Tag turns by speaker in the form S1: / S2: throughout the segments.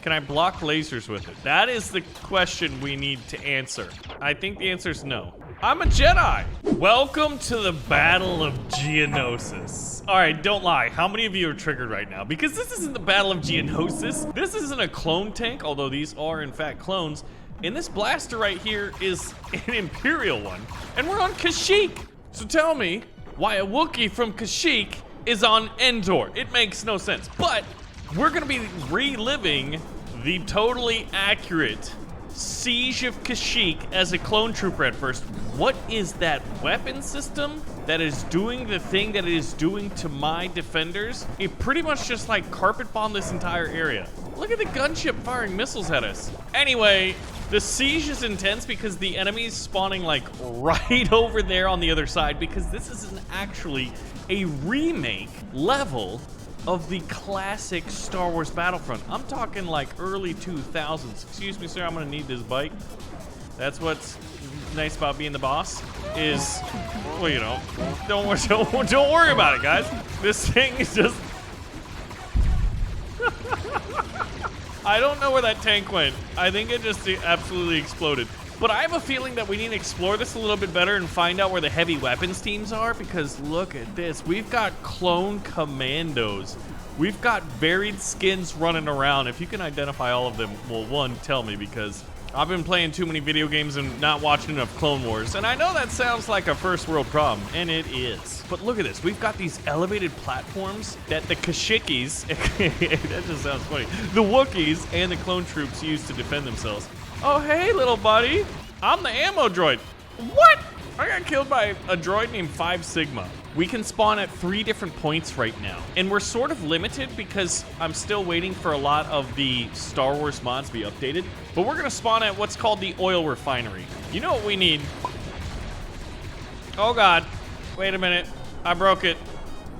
S1: Can I block lasers with it? That is the question we need to answer. I think the answer is no. I'm a Jedi. Welcome to the Battle of Geonosis. All right, don't lie. How many of you are triggered right now? Because this isn't the Battle of Geonosis. This isn't a clone tank, although these are in fact clones. And this blaster right here is an Imperial one. And we're on Kashyyyk. So tell me why a Wookiee from Kashyyyk is on Endor. It makes no sense. But we're gonna be reliving the totally accurate Siege of Kashyyyk as a clone trooper at first. What is that weapon system that is doing the thing that it is doing to my defenders? It pretty much just like carpet bombed this entire area. Look at the gunship firing missiles at us. Anyway, the siege is intense because the enemy's spawning like right over there on the other side, because this isn't actually a remake level of the classic Star Wars Battlefront. I'm talking like early 2000s. Excuse me, sir, I'm gonna need this bike. That's what's nice about being the boss is, well, you know, don't worry about it, guys. This thing is just... I don't know where that tank went. I think it just absolutely exploded. But I have a feeling that we need to explore this a little bit better and find out where the heavy weapons teams are, because look at this. We've got clone commandos. We've got varied skins running around. If you can identify all of them, well, one, tell me, because I've been playing too many video games and not watching enough Clone Wars. And I know that sounds like a first world problem, and it is. But look at this. We've got these elevated platforms that the Kashyyykies, that just sounds funny, the Wookiees and the clone troops use to defend themselves. Oh, hey, little buddy. I'm the ammo droid. What? I got killed by a droid named 5 Sigma. We can spawn at 3 different points right now. And we're sort of limited because I'm still waiting for a lot of the Star Wars mods to be updated. But we're gonna spawn at what's called the oil refinery. You know what we need? Oh God, wait a minute. I broke it.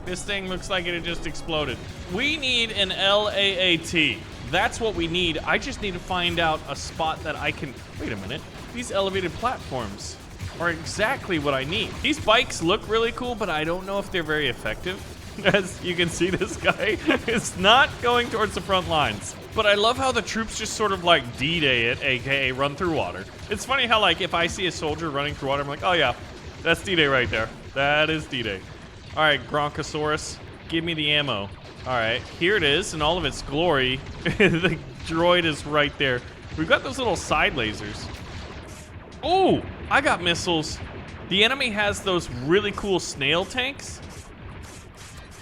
S1: This thing looks like it had just exploded. We need an LAAT. That's what we need. I just need to find out a spot that I can... Wait a minute. These elevated platforms are exactly what I need. These bikes look really cool, but I don't know if they're very effective. As you can see, this guy is not going towards the front lines. But I love how the troops just sort of like D-Day it, aka run through water. It's funny how like if I see a soldier running through water, I'm like, oh yeah, that's D-Day right there. That is D-Day. All right, Gronkosaurus, give me the ammo. All right, here it is in all of its glory. The droid is right there. We've got those little side lasers. Oh, I got missiles. The enemy has those really cool snail tanks.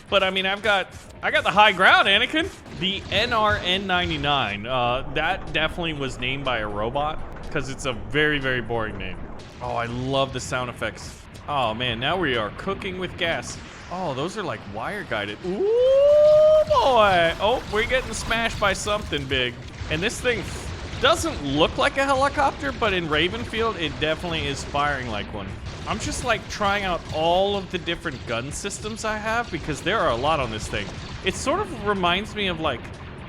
S1: But I mean, I got the high ground, Anakin. The NRN99, that definitely was named by a robot because it's a very, very boring name. Oh, I love the sound effects. Oh man, now we are cooking with gas. Oh, those are like wire guided. Ooh, boy. Oh, we're getting smashed by something big. And this thing doesn't look like a helicopter, but in Ravenfield, it definitely is firing like one. I'm just like trying out all of the different gun systems I have because there are a lot on this thing. It sort of reminds me of like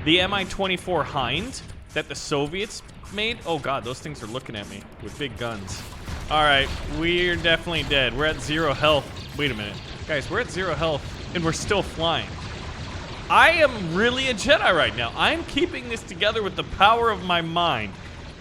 S1: the Mi-24 Hind that the Soviets made. Oh God, those things are looking at me with big guns. All right, we're definitely dead. We're at 0 health. Wait a minute. Guys, we're at 0 health and we're still flying. I am really a Jedi right now. I'm keeping this together with the power of my mind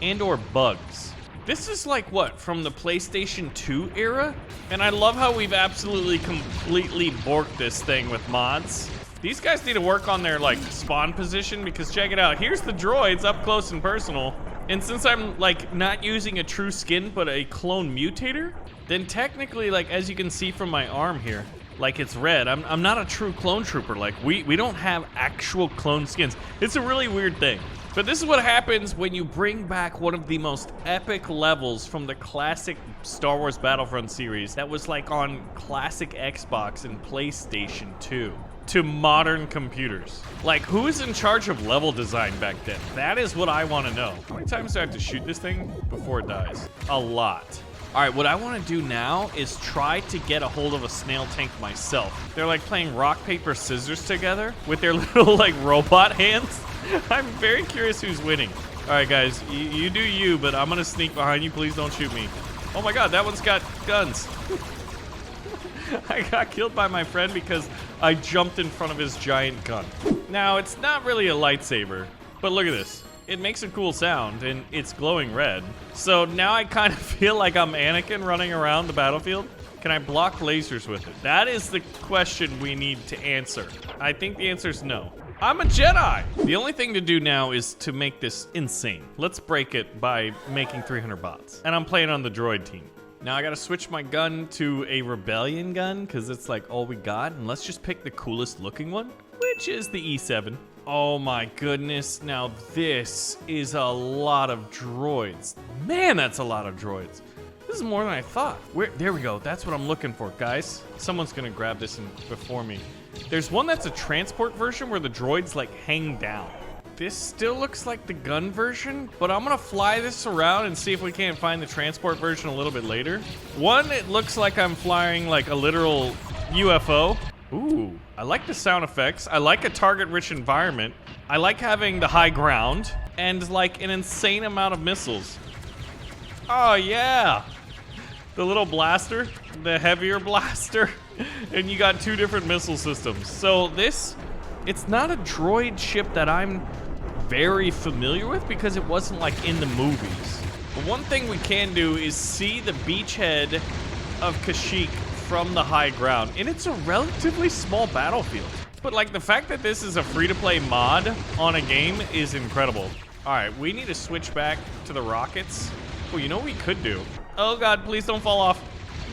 S1: and or bugs. This is like what, from the PlayStation 2 era? And I love how we've absolutely completely borked this thing with mods. These guys need to work on their like spawn position because check it out. Here's the droids up close and personal. And since I'm like not using a true skin but a clone mutator, then technically, like as you can see from my arm here, like it's red. I'm not a true clone trooper. Like we don't have actual clone skins. It's a really weird thing. But this is what happens when you bring back one of the most epic levels from the classic Star Wars Battlefront series that was like on classic Xbox and PlayStation 2 to modern computers. Like who is in charge of level design back then? That is what I want to know. How many times do I have to shoot this thing before it dies? A lot. All right, what I want to do now is try to get a hold of a snail tank myself. They're like playing rock, paper, scissors together with their little like robot hands. I'm very curious who's winning. All right, guys, you do you, but I'm gonna sneak behind you. Please don't shoot me. Oh my God, that one's got guns. I got killed by my friend because I jumped in front of his giant gun. Now, it's not really a lightsaber. But look at this. It makes a cool sound, and it's glowing red. So now I kind of feel like I'm Anakin running around the battlefield. Can I block lasers with it? That is the question we need to answer. I think the answer is no. I'm a Jedi! The only thing to do now is to make this insane. Let's break it by making 300 bots. And I'm playing on the droid team. Now I gotta switch my gun to a rebellion gun, because it's like all we got. And let's just pick the coolest looking one, which is the E7. Oh my goodness, now this is a lot of droids. Man, that's a lot of droids. This is more than I thought. There we go, that's what I'm looking for, guys. Someone's gonna grab this before me. There's one that's a transport version where the droids like hang down. This still looks like the gun version, but I'm gonna fly this around and see if we can't find the transport version a little bit later. One, it looks like I'm flying like a literal UFO. Ooh, I like the sound effects. I like a target-rich environment. I like having the high ground and like an insane amount of missiles. Oh yeah, the little blaster, the heavier blaster, and you got 2 different missile systems. So this, it's not a droid ship that I'm very familiar with because it wasn't like in the movies. But one thing we can do is see the beachhead of Kashyyyk from the high ground, and it's a relatively small battlefield. But like the fact that this is a free-to-play mod on a game is incredible. All right, we need to switch back to the rockets. Oh, you know what we could do? Oh God, please don't fall off.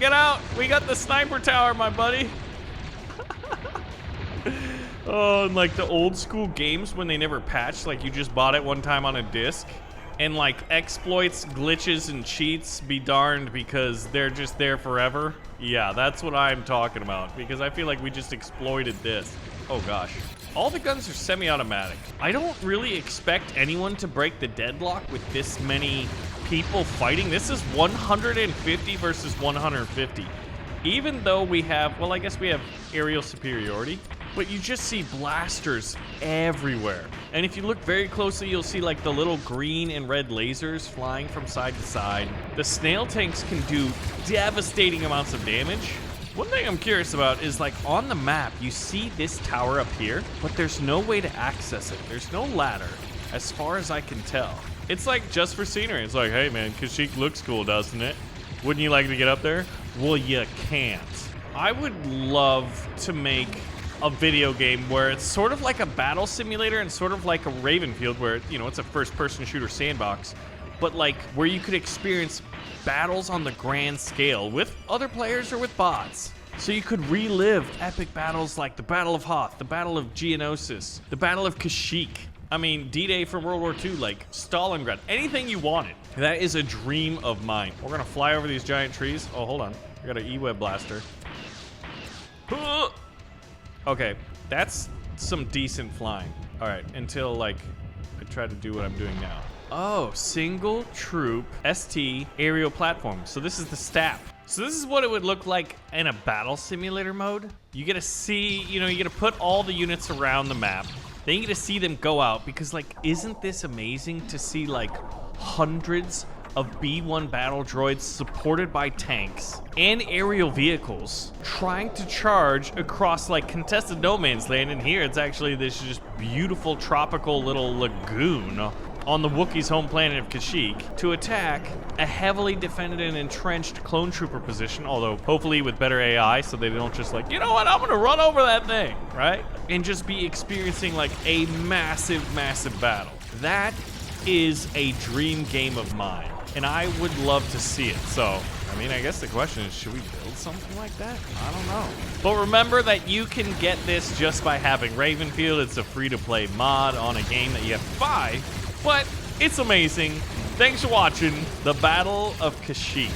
S1: Get out, we got the sniper tower, my buddy. Oh, and like the old school games when they never patched, like you just bought it one time on a disc. And like exploits, glitches, and cheats be darned because they're just there forever. Yeah, that's what I'm talking about because I feel like we just exploited this. Oh gosh. All the guns are semi-automatic. I don't really expect anyone to break the deadlock with this many people fighting. This is 150 versus 150. Even though we have, well, I guess we have aerial superiority, but you just see blasters everywhere. And if you look very closely, you'll see like the little green and red lasers flying from side to side. The snail tanks can do devastating amounts of damage. One thing I'm curious about is like on the map, you see this tower up here, but there's no way to access it. There's no ladder, as far as I can tell. It's like just for scenery. It's like, hey man, Kashyyyk looks cool, doesn't it? Wouldn't you like to get up there? Well, you can't. I would love to make a video game where it's sort of like a battle simulator and sort of like a Ravenfield where, you know, it's a first-person shooter sandbox, but like where you could experience battles on the grand scale with other players or with bots. So you could relive epic battles like the Battle of Hoth, the Battle of Geonosis, the Battle of Kashyyyk. I mean, D-Day from World War II, like Stalingrad, anything you wanted. That is a dream of mine. We're gonna fly over these giant trees. Oh, hold on. I got an E-Web blaster. Okay, that's some decent flying. All right, until like I try to do what I'm doing now. Oh, single troop ST aerial platform. So this is the staff. So this is what it would look like in a battle simulator mode. You get to see, you know, you get to put all the units around the map. Then you get to see them go out because like, isn't this amazing to see like hundreds of B-1 battle droids supported by tanks and aerial vehicles trying to charge across like contested no man's land. And here it's actually this just beautiful tropical little lagoon on the Wookiees' home planet of Kashyyyk to attack a heavily defended and entrenched clone trooper position, although hopefully with better AI so they don't just like, you know what, I'm gonna run over that thing, right? And just be experiencing like a massive, massive battle. That is a dream game of mine, and I would love to see it. So, I mean, I guess the question is, should we build something like that? I don't know. But remember that you can get this just by having Ravenfield. It's a free-to-play mod on a game that you have to buy, but it's amazing. Thanks for watching the Battle of Kashyyyk.